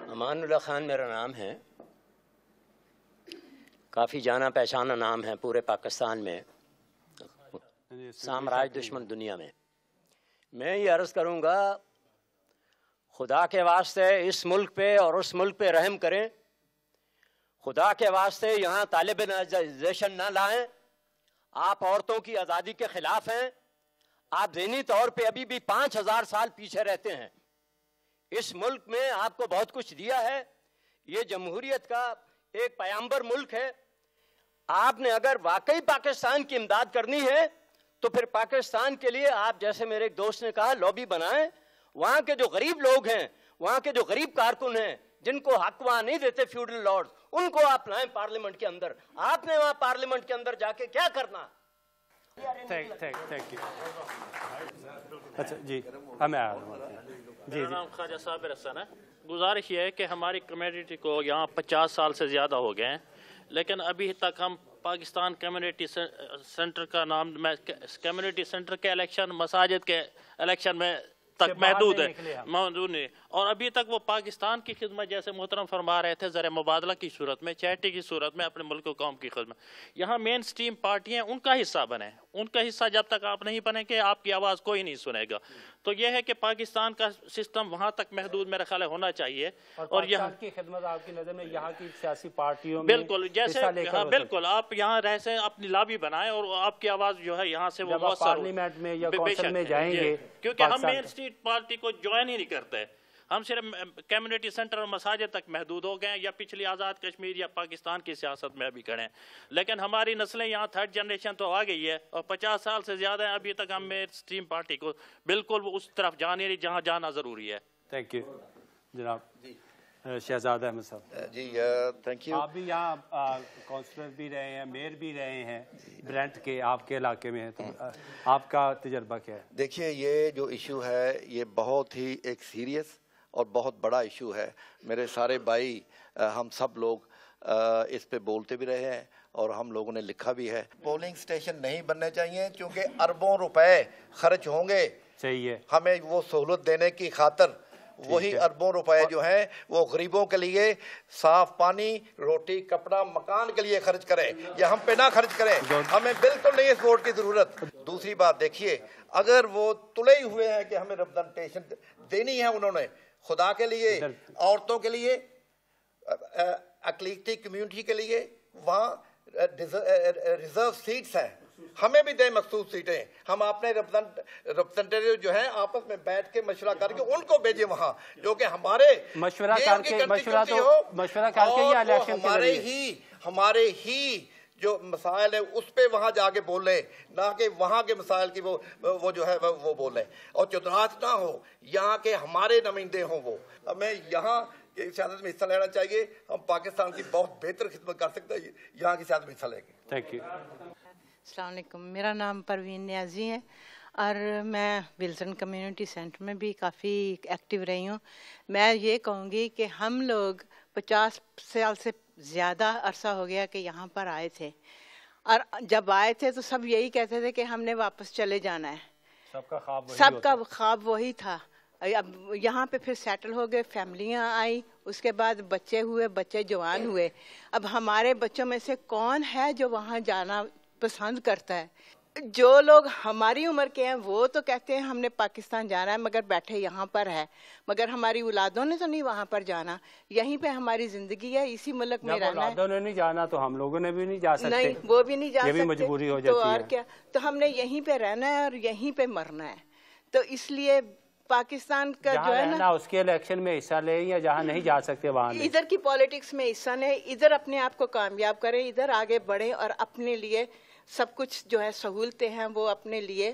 अमानुल्लाह खान मेरा नाम है, काफ़ी जाना पहचाना नाम है पूरे पाकिस्तान में, साम्राज्य दुश्मन दुनिया में। मैं ये अर्ज़ करूँगा, खुदा के वास्ते इस मुल्क पे और उस मुल्क पे रहम करें। खुदा के वास्ते यहाँ तालिबानिज़ेशन ना लाएं। आप औरतों की आज़ादी के ख़िलाफ़ हैं। आप ज़हनी तौर पे अभी भी 5000 साल पीछे रहते हैं। इस मुल्क में आपको बहुत कुछ दिया है। ये जमहूरियत का एक पैगंबर मुल्क है। आपने अगर वाकई पाकिस्तान की इमदाद करनी है तो फिर पाकिस्तान के लिए आप, जैसे मेरे एक दोस्त ने कहा, लॉबी बनाएं। वहाँ के जो गरीब लोग हैं, वहाँ के जो गरीब कारकुन हैं, जिनको हक वहाँ नहीं देते फ्यूडल लॉर्ड्स, उनको आप लाएं पार्लियामेंट के अंदर। आपने वहाँ पार्लियामेंट के अंदर जाके क्या करना? Thank you. अच्छा जी, हमें मेरा नाम ख्वाजा साबिर हसन है। गुजारिश ये है कि हमारी कम्युनिटी को यहाँ 50 साल से ज़्यादा हो गए हैं, लेकिन अभी तक हम पाकिस्तान कम्युनिटी सेंटर का नाम, कम्युनिटी सेंटर के इलेक्शन, मसाजिद के इलेक्शन में तक महदूद नहीं। और अभी तक वो पाकिस्तान की खिदमत, जैसे मोहतरम फरमा रहे थे, ज़र मुबादला की सूरत में, चैरिटी की सूरत में अपने मुल्क कौम की खिदमत, यहाँ मेन स्ट्रीम पार्टियाँ उनका हिस्सा बने। उनका हिस्सा जब तक आप नहीं बनेंगे आपकी आवाज़ कोई नहीं सुनेगा। तो यह है कि पाकिस्तान का सिस्टम वहाँ तक महदूद मेरा ख्याल होना चाहिए। और यहाँ की खिदमत आपकी नज़र में यहाँ की सियासी पार्टियों में बिल्कुल, जैसे हाँ बिल्कुल, आप यहाँ रह से अपनी लॉबी बनाएं और आपकी आवाज़ जो है यहाँ से वो पार्लियामेंट में या कौंसिल में जाएंगे, क्योंकि हम मेन स्ट्रीट पार्टी को ज्वाइन ही नहीं करते। हम सिर्फ कम्युनिटी सेंटर और मसाजिद तक महदूद हो गए, या पिछली आज़ाद कश्मीर या पाकिस्तान की सियासत में अभी खड़े हैं। लेकिन हमारी नस्लें यहाँ थर्ड जनरेशन तो आ गई है और 50 साल से ज़्यादा है, अभी तक हम मेन स्ट्रीम पार्टी को बिल्कुल उस तरफ जाने नहीं जहाँ जाना ज़रूरी है। थैंक यू जनाब। शहजाद अहमद साहब जी, थैंक यू। आप भी यहाँ काउंसलर भी रहे हैं, मेयर भी रहे हैं, ब्रेंट के आपके इलाके में है, तो आपका तजर्बा क्या है? देखिए, ये जो इशू है ये बहुत ही एक सीरियस और बहुत बड़ा इशू है। मेरे सारे भाई, हम सब लोग इस पे बोलते भी रहे हैं और हम लोगों ने लिखा भी है। पोलिंग स्टेशन नहीं बनने चाहिए क्योंकि अरबों रुपए खर्च होंगे। सही है। हमें वो सहूलत देने की खातर वही अरबों रुपए जो हैं वो गरीबों के लिए साफ पानी, रोटी, कपड़ा, मकान के लिए खर्च करें, या हम पे ना खर्च करें। हमें बिल्कुल नहीं इस वोट की जरूरत। दूसरी बात देखिए, अगर वो तुले हुए हैं कि हमें रिप्रेजेंटेशन देनी है, उन्होंने खुदा के लिए, औरतों के लिए, अकलीती कम्युनिटी के लिए वहाँ रिजर्व सीट्स हैं, हमें भी दें मखसूस सीटें। हम अपने रिप्रेजेंटेटिव जो है आपस में बैठ के मशवरा करके उनको भेजें वहाँ, जो कि हमारे मशवरा करके हमारे ही जो मसाइल है उस पे वहाँ जाके बोले, ना कि वहाँ के मसाइल की वो जो है वो बोले। और चुनाच ना हो, यहाँ के हमारे नुमाइंदे हों वो। हमें यहाँ की सियासत में हिस्सा लेना चाहिए। हम पाकिस्तान की बहुत बेहतर खिदमत कर सकते हैं यहाँ की सियासत में हिस्सा लेंगे। Thank you. अस्सलाम वालेकुम, मेरा नाम परवीन न्याजी है और मैं विल्सन कम्युनिटी सेंटर में भी काफ़ी एक्टिव रही हूँ। मैं ये कहूँगी कि हम लोग 50 साल से ज़्यादा अरसा हो गया कि यहाँ पर आए थे, और जब आए थे तो सब यही कहते थे कि हमने वापस चले जाना है, सबका ख्वाब वही था। अब यहाँ पे फिर सेटल हो गए, फैमिलियाँ आई, उसके बाद बच्चे हुए, बच्चे जवान हुए। अब हमारे बच्चों में से कौन है जो वहाँ जाना पसंद करता है? जो लोग हमारी उम्र के हैं वो तो कहते हैं हमने पाकिस्तान जाना है, मगर बैठे यहाँ पर है, मगर हमारी औलादों ने तो नहीं वहाँ पर जाना। यहीं पे हमारी जिंदगी है, इसी मुल्क में रहना है। औलादों ने नहीं जाना तो हम लोगों ने भी नहीं जा सकते। नहीं, वो भी नहीं जा सकते, ये भी मजबूरी हो जाती तो और है। क्या, तो हमने यहीं पे रहना है और यहीं पे मरना है। तो इसलिए पाकिस्तान का जो है ना, उसके इलेक्शन में हिस्सा ले या जहाँ नहीं जा सकते वहाँ इधर की पॉलिटिक्स में हिस्सा ले, इधर अपने आप को कामयाब करें, इधर आगे बढ़े और अपने लिए सब कुछ जो है सहूलतें हैं वो अपने लिए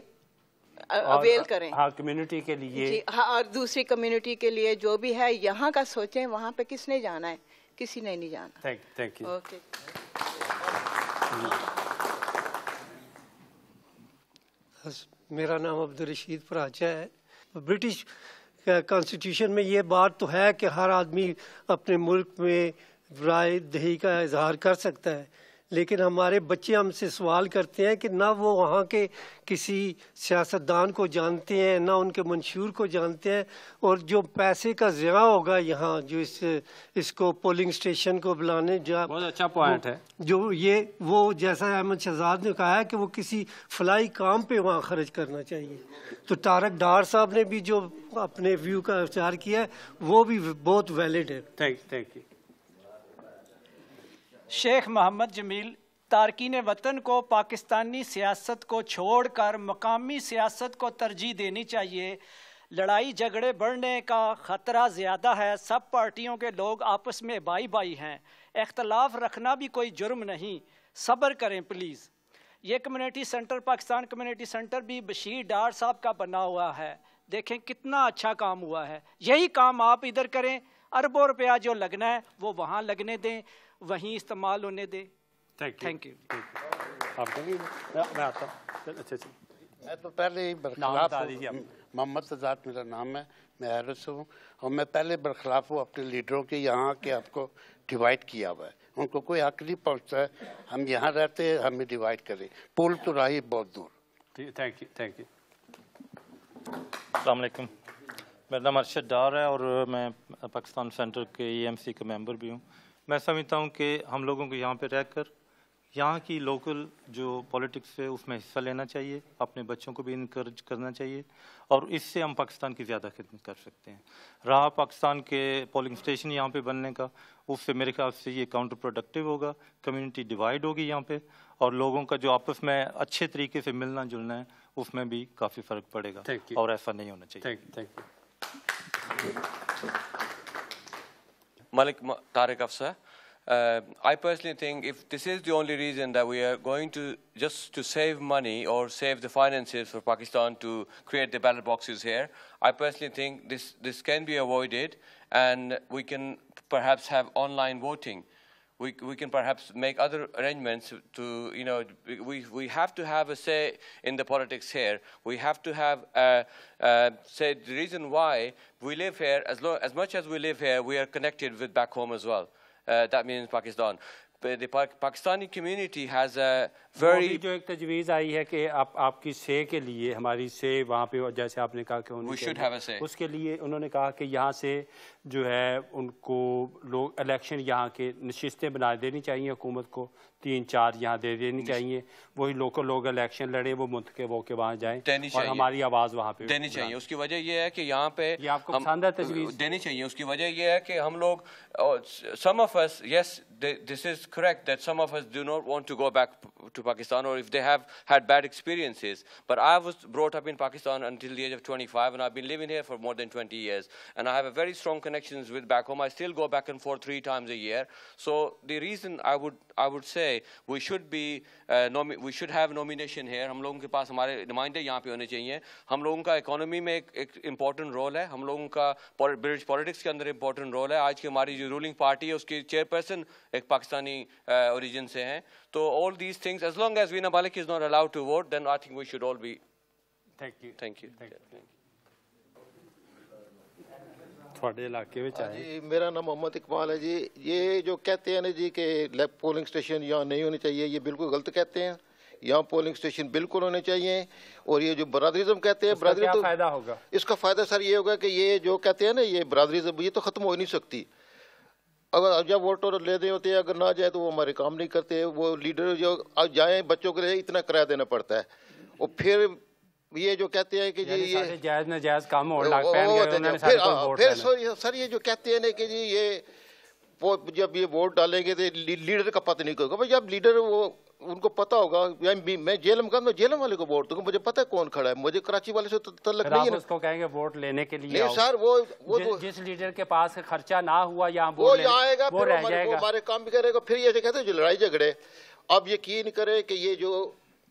अवेल करें। हाँ, कम्युनिटी के लिए जी हाँ, और दूसरी कम्युनिटी के लिए जो भी है यहाँ का सोचें। वहाँ पे किसने जाना है? किसी ने नहीं जाना। Thank you. ओके। मेरा नाम अब्दुल रशीद फराचा है। ब्रिटिश कॉन्स्टिट्यूशन में ये बात तो है कि हर आदमी अपने मुल्क में राय दही का इजहार कर सकता है, लेकिन हमारे बच्चे हमसे सवाल करते हैं कि ना वो वहाँ के किसी सियासतदान को जानते हैं, ना उनके मंशूर को जानते हैं, और जो पैसे का ज़िया होगा यहाँ जो इसको पोलिंग स्टेशन को बुलाने बहुत अच्छा पॉइंट है। जो ये वो जैसा अहमद शहजाद ने कहा है कि वो किसी फलाई काम पे वहाँ खर्च करना चाहिए। तो तारक डार साहब ने भी जो अपने व्यू का विचार किया है वो भी बहुत वैलिड है। Thank you. शेख मोहम्मद जमील, तारकीन वतन को पाकिस्तानी सियासत को छोड़कर मकामी सियासत को तरजीह देनी चाहिए। लड़ाई झगड़े बढ़ने का ख़तरा ज़्यादा है। सब पार्टियों के लोग आपस में भाई भाई हैं। इख्तलाफ रखना भी कोई जुर्म नहीं। सब्र करें प्लीज़। ये community centre, Pakistan community centre भी बशीर डार साहब का बना हुआ है। देखें कितना अच्छा काम हुआ है। यही काम आप इधर करें। अरबों रुपया जो लगना है वो वहाँ लगने दें, वहीं इस्तेमाल होने दे। Thank you. मैं आता हूँ। अच्छा, मैं तो पहले ही बरखलाफ हूँ। मोहम्मद सजाद मेरा नाम है, मैं हैरत से हूँ, और मैं पहले बरखलाफ हूँ अपने लीडरों के यहाँ के आपको डिवाइड किया हुआ है। उनको कोई हक नहीं पहुँचता है हम यहाँ रहते हैं हमें डिवाइड करें। पुल तो रही बहुत दूर। Thank you. अस्सलाम वालेकुम। मेरा नाम अरशद डार है और मैं पाकिस्तान सेंटर के EMC का मेंबर भी हूँ। मैं समझता हूँ कि हम लोगों को यहाँ पे रहकर यहाँ की लोकल जो पॉलिटिक्स है उसमें हिस्सा लेना चाहिए, अपने बच्चों को भी इनकरेज करना चाहिए, और इससे हम पाकिस्तान की ज़्यादा खिदमत कर सकते हैं। रहा पाकिस्तान के पोलिंग स्टेशन यहाँ पे बनने का, उससे मेरे ख्याल से ये काउंटर प्रोडक्टिव होगा, कम्युनिटी डिवाइड होगी यहाँ पे, और लोगों का जो आपस में अच्छे तरीके से मिलना जुलना है उसमें भी काफ़ी फ़र्क पड़ेगा, और ऐसा नहीं होना चाहिए। Thank you. Malik Tariq Afsa. I personally think if this is the only reason that we are going to just to save money or save the finances for Pakistan to create the ballot boxes here, I personally think this can be avoided, and we can perhaps have online voting. We can perhaps make other arrangements to, you know, we have to have a say in the politics here. We have to have say the reason why we live here, as much as we live here, we are connected with back home as well. That means Pakistan. The Pakistani community has a very जो एक तजवीज़ आई है कि आपकी से के लिए हमारी से वहाँ पे जैसे आपने कहा कि we should have a say. उसके लिए उन्होंने कहा कि यहाँ से जो है उनको लोग इलेक्शन यहाँ के नशिस्तें बना देनी चाहिए, हुकूमत को 3-4 यहाँ दे देनी चाहिए, वही लोकल लोग इलेक्शन लड़े, वो मुंतखब होकर वहाँ जाएं और हमारी आवाज़ वहाँ पे देनी चाहिए। उसकी वजह ये है कि यहाँ पे आपको पसंद है तजवीज़ देनी चाहिए। उसकी वजह ये है कि हम लोग, some of us, yes, this is correct that some of us do not want to go back to Pakistan, or if they have had bad experiences. But I was brought up in Pakistan until the age of 25, and I've been living here for more than 20 years. And I have a very strong connections with back home. I still go back and forth 3 times a year. So the reason I would say we should be we should have nomination here. हम लोगों के पास हमारे नुमाइंदे यहाँ पे होने चाहिए। हम लोगों का इकोनॉमी में एक इम्पोर्टेंट रोल है, हम लोगों का ब्रिटिश पॉलिटिक्स के अंदर इम्पोर्टेंट रोल है। आज की हमारी जो रूलिंग पार्टी है उसकी चेयरपर्सन एक पाकिस्तानी ओरिजिन से हैं। तो all these things, as long as Veena Malik is not allowed to vote, then I think we should all be. Thank you. थोड़े इलाके में चाहे जी, मेरा नाम मोहम्मद इकबाल है जी। ये जो कहते हैं ना जी कि पोलिंग स्टेशन यहाँ नहीं होने चाहिए, ये बिल्कुल गलत कहते हैं, यहाँ पोलिंग स्टेशन बिल्कुल होने चाहिए। और ये जो बरादरिज्म कहते हैं, बरादरी तो फायदा होगा, इसका फायदा सर ये होगा कि ये जो कहते हैं ना ये बरादरिज्म, ये तो खत्म हो ही नहीं सकती। अगर जब वोटर लेने होते हैं, अगर ना जाए तो वो हमारे काम नहीं करते। वो लीडर जो जाए बच्चों के लिए इतना किराया देना पड़ता है, और फिर ये जो कहते हैं कि जी ये जायज नाजायज काम हो फिर सर ये जो कहते हैं ना कि जी ये जब ये वोट डालेंगे तो लीडर का पता नहीं होगा। भाई जब लीडर वो उनको पता होगा, मैं जेलम का, मैं जेलम वाले को वोट दूंगा, मुझे पता है कौन खड़ा है, मुझे कराची वाले से तो तल्लक नहीं है। उसको कहेंगे वोट लेने के लिए नहीं सर, वो जिस लीडर के पास खर्चा ना हुआ यहाँ वो आएगा, वो रह जाएगा, हमारे काम भी करेगा। फिर ये कहते हैं जो लड़ाई झगड़े, अब यकीन करें कि ये जो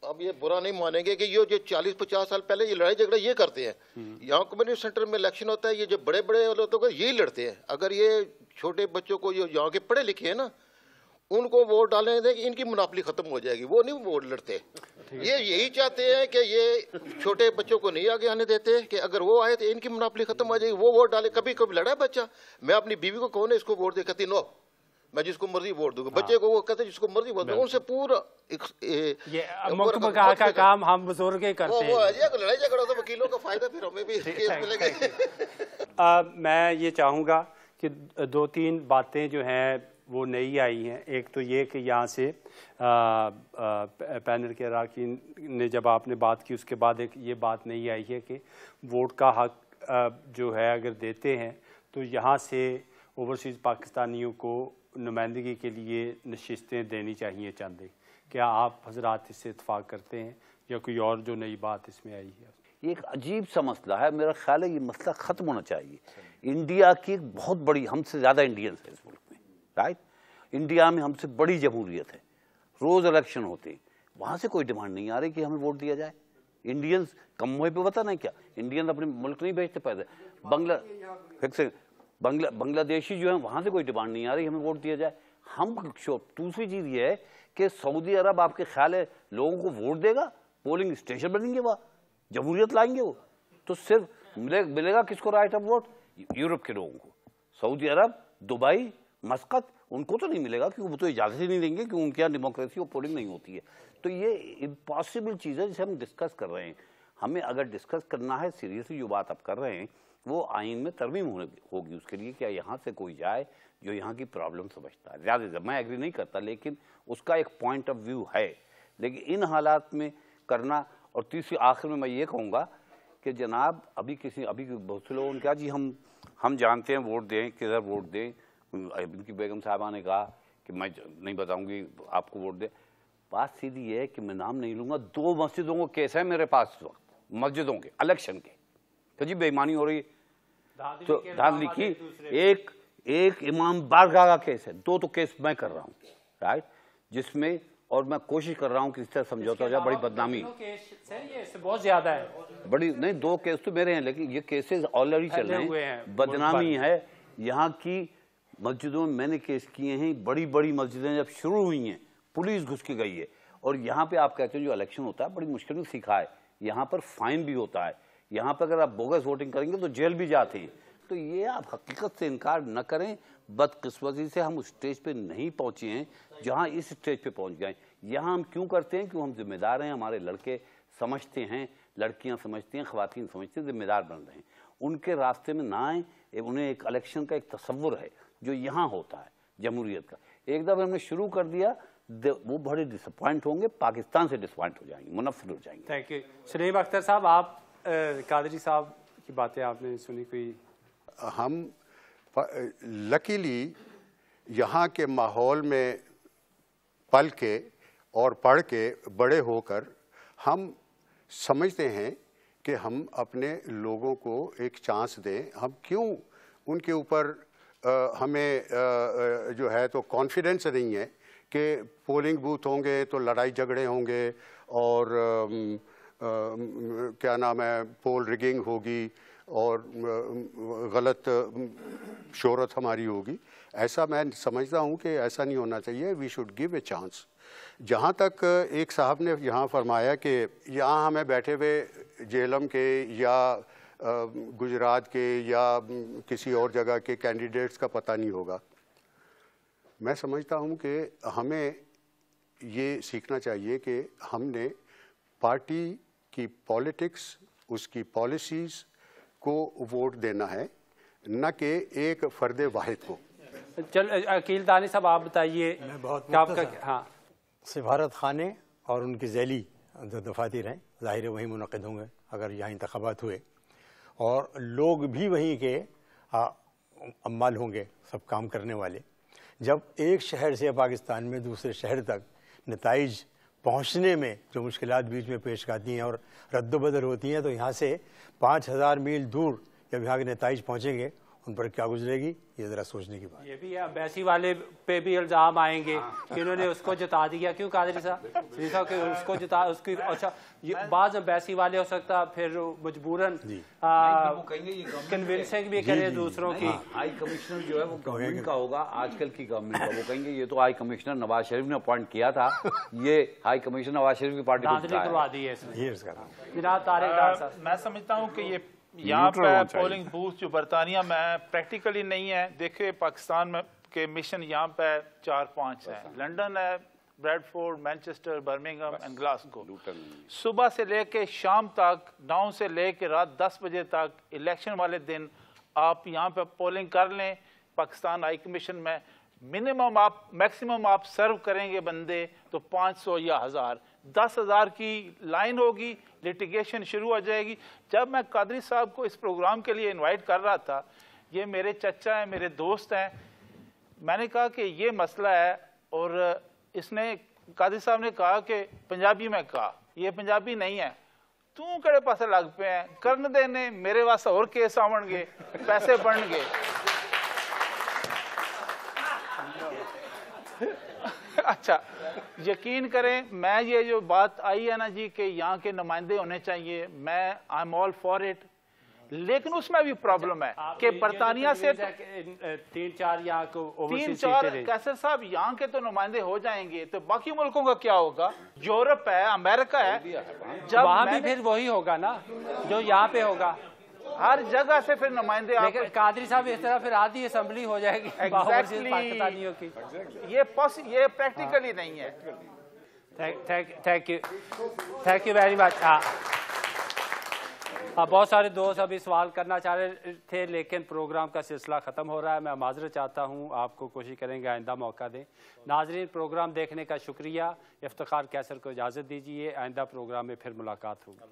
अब ये बुरा नहीं मानेंगे कि ये जो 40-50 साल पहले ये लड़ाई झगड़ा ये करते हैं। यहाँ कम्युनिटी सेंटर में इलेक्शन होता है, ये जो बड़े बड़े लोगों को यही लड़ते हैं। अगर ये छोटे बच्चों को जो यहाँ के पढ़े लिखे हैं ना, उनको वोट डालने दें, इनकी मुनाफली खत्म हो जाएगी, वो नहीं वोट लड़ते। ये यही चाहते हैं कि ये छोटे बच्चों को नहीं आगे आने देते कि अगर वो आए तो इनकी मुनाफली खत्म हो जाएगी, वो वोट डाले। कभी कभी लड़ा है बच्चा, मैं अपनी बीवी को कहूँ ना इसको वोट दे, कहती नो मैं जिसको मर्जी वोट दूंगा। बच्चे को वो कहते जिसको मर्जी वोट दूंगा, उनसे पूरा का काम हम बुजुर्ग ही करते हैं। लड़ाई झगड़ा तो वकीलों का फायदा, फिर हमें भी केस मिलेगा। मैं ये चाहूँगा कि 2-3 बातें जो हैं वो नई आई हैं। एक तो ये कि यहाँ से पैनल के अरकान ने जब आपने बात की, उसके बाद एक ये बात नई आई है कि वोट का हक जो है अगर देते हैं तो यहाँ से ओवरसीज़ पाकिस्तानियों को नुमाइंदगी के लिए नशिस्तें देनी चाहिए चंद। क्या आप हजरात इससे इत्फाक करते हैं या कोई और जो नई बात इसमें आई है? ये एक अजीब सा मसला है, मेरा ख्याल है ये मसला ख़त्म होना चाहिए। इंडिया की एक बहुत बड़ी, हमसे ज़्यादा इंडियंस है इस मुल्क में, राइट। इंडिया में हमसे बड़ी जमहूरियत है, रोज़ इलेक्शन होते हैं, वहाँ से कोई डिमांड नहीं आ रही कि हमें वोट दिया जाए। इंडियंस कम हुए पे पता नहीं क्या, इंडियंस अपने मुल्क नहीं भेजते पैसे। बांग्लादेशी जो है वहाँ से कोई डिमांड नहीं आ रही हमें वोट दिया जाए। हम दूसरी चीज़ ये है कि सऊदी अरब आपके ख्याल है लोगों को वोट देगा? पोलिंग स्टेशन बनेंगे, वहाँ जमहूरियत लाएंगे वो, तो सिर्फ मिलेगा किसको राइट ऑफ वोट? यूरोप के लोगों को। सऊदी अरब, दुबई, मस्कत, उनको तो नहीं मिलेगा क्योंकि वो तो इजाज़त ही नहीं देंगे क्योंकि उनके यहाँ डेमोक्रेसी और पोलिंग नहीं होती है। तो ये इम्पॉसिबल चीज़ है जिसे हम डिस्कस कर रहे हैं। हमें अगर डिस्कस करना है सीरियसली, जो बात आप कर रहे हैं वो आइन में तरमीम होगी उसके लिए, क्या यहाँ से कोई जाए जो यहाँ की प्रॉब्लम समझता है। ज़्यादा मैं एग्री नहीं करता, लेकिन उसका एक पॉइंट ऑफ व्यू है, लेकिन इन हालात में करना। और तीसरी आखिर में मैं ये कहूँगा कि जनाब अभी बहुत से लोगों ने कहा जी हम जानते हैं वोट दें, किधर वोट दें। इनकी बेगम साहबा ने कहा कि मैं नहीं बताऊँगी आपको वोट दें। बात सीधी ये है कि मैं नाम नहीं लूँगा, 2 मस्जिदों को केस है मेरे पास, मस्जिदों के इलेक्शन के, तो जी बेईमानी हो रही है, तो धांधली की। एक इमाम बारगाह का केस है, 2 तो केस मैं कर रहा हूँ, राइट, जिसमें और मैं कोशिश कर रहा हूँ कि इस तरह समझौता हो जाए। बड़ी बदनामी बहुत ज्यादा है, बड़ी नहीं, 2 केस तो मेरे हैं, लेकिन ये केसेस ऑलरेडी चल रहे हैं। बदनामी है यहाँ की मस्जिदों में, मैंने केस किए हैं। बड़ी बड़ी मस्जिदें जब शुरू हुई हैं पुलिस घुस के गई है, और यहाँ पे आप कहते हैं जो इलेक्शन होता है बड़ी मुश्किल में सीखा है, यहाँ पर फाइन भी होता है, यहाँ पर अगर आप बोगस वोटिंग करेंगे तो जेल भी जाते हैं। तो ये आप हकीकत से इनकार न करें। बदकिस्मती से हम उस स्टेज पे नहीं पहुँचे हैं जहाँ इस स्टेज पे पहुँच गए। यहाँ हम क्यों करते हैं? क्यों हम जिम्मेदार हैं, हमारे लड़के समझते हैं, लड़कियाँ समझती हैं, ख़वातीन समझती हैं, जिम्मेदार बन रहे हैं। उनके रास्ते में ना आए, उन्हें एक इलेक्शन का एक तस्वुर है जो यहाँ होता है जमहूरियत का। एक दफ़ा हमने शुरू कर दिया, वो बड़े डिसअपॉइंट होंगे, पाकिस्तान से डिसअपॉइंट हो जाएंगे, मुनफ़िर हो जाएंगे। Thank you. सलीम अख्तर साहब, आप कादरी साहब की बातें आपने सुनी कोई? हम लकीली यहाँ के माहौल में पल के और पढ़ के बड़े होकर हम समझते हैं कि हम अपने लोगों को एक चांस दें। हम क्यों उनके ऊपर हमें जो है तो कॉन्फिडेंस नहीं है कि पोलिंग बूथ होंगे तो लड़ाई झगड़े होंगे और क्या नाम है, पोल रिगिंग होगी और गलत शोहरत हमारी होगी। ऐसा मैं समझता हूँ कि ऐसा नहीं होना चाहिए। We should give a chance. जहाँ तक एक साहब ने यहाँ फरमाया कि यहाँ हमें बैठे हुए जेहलम के या गुजरात के या किसी और जगह के कैंडिडेट्स का पता नहीं होगा। मैं समझता हूँ कि हमें ये सीखना चाहिए कि हमने पार्टी की पॉलिटिक्स, उसकी पॉलिसीज़ को वोट देना है, न कि एक फ़र्द वाहिद को। चल अकील दानिश साहब आप बताइए। मैं बहुत हाँ, सिफारत खाने और उनकी ज़ैली जो दफातर हैं ज़ाहिर है वहीं मुनक़िद होंगे अगर यहाँ इंतख़ाबात हुए, और लोग भी वहीं के अम्माल होंगे, सब काम करने वाले। जब एक शहर से पाकिस्तान में दूसरे शहर तक नताइज पहुँचने में जो मुश्किलात बीच में पेश आती हैं और रद्द-बदल होती हैं, तो यहाँ से 5000 मील दूर जब यहाँ के नताइज पहुँचेंगे उन पर क्या गुजरेगी, ये ज़रा सोचने की बात। ये भी है, अब्बासी वाले पे भी इल्ज़ाम आएंगे कि उन्होंने उसको जिता दिया। क्यों कादरी साहब कि उसको जिता, उसकी अच्छा बाज़ अब्बासी वाले हो सकता फिर मजबूरन कन्विंसिंग भी करे दूसरों की। हाई कमिश्नर जो है वो गवर्नमेंट का होगा, आजकल की गवर्नमेंट का। वो कहेंगे ये तो हाई कमिश्नर नवाज शरीफ ने अपॉइंट किया था, ये हाई कमिश्नर नवाज शरीफ की पार्टी करवा दी है इसने। मैं समझता हूँ कि ये यहाँ पे पोलिंग बूथ जो बरतानिया में प्रैक्टिकली नहीं है। देखिए पाकिस्तान में के मिशन यहाँ पे 4-5 हैं, लंदन है, Bradford, Manchester, Birmingham and Glasgow. सुबह से लेके शाम तक, 9 से लेके रात 10 बजे तक, इलेक्शन वाले दिन आप यहाँ पे पोलिंग कर लें। पाकिस्तान हाई कमीशन में मिनिमम आप, मैक्सिमम आप सर्व करेंगे बंदे तो 500 या 1000, 10,000 की लाइन होगी, लिटिगेशन शुरू हो जाएगी। जब मैं कादरी साहब को इस प्रोग्राम के लिए इनवाइट कर रहा था, ये मेरे चचा हैं, मेरे दोस्त हैं, मैंने कहा कि ये मसला है, और इसने कादरी साहब ने कहा कि पंजाबी में कहा, ये पंजाबी नहीं है, तू केड़े पासे लग पे हैं, करन देने मेरे वास्ते और केस आवणगे, पैसे बनणगे। अच्छा, यकीन करें, मैं ये जो बात आई है ना जी कि यहाँ के नुमाइंदे होने चाहिए, मैं I am all for it, लेकिन उसमें भी प्रॉब्लम है कि बरतानिया से 3-4 यहाँ को 3-4 कैसर साहब यहाँ के तो नुमाइंदे हो जाएंगे, तो बाकी मुल्कों का क्या होगा? यूरोप है, अमेरिका है, जब वहाँ भी फिर वही होगा ना जो यहाँ पे होगा। हर जगह से फिर नुमाइंदे। कादरी साहब इस तरह फिर आधी असेंबली हो जाएगी पाकिस्तानियों की। ये प्रैक्टिकली नहीं है। Thank you very much. बहुत सारे दोस्त अभी सवाल करना चाह रहे थे, लेकिन प्रोग्राम का सिलसिला ख़त्म हो रहा है। मैं माजरत चाहता हूँ, आपको कोशिश करेंगे आइंदा मौका दें। नाजरीन, प्रोग्राम देखने का शुक्रिया। इफ्तिखार कैसर को इजाज़त दीजिए, आइंदा प्रोग्राम में फिर मुलाकात होगी।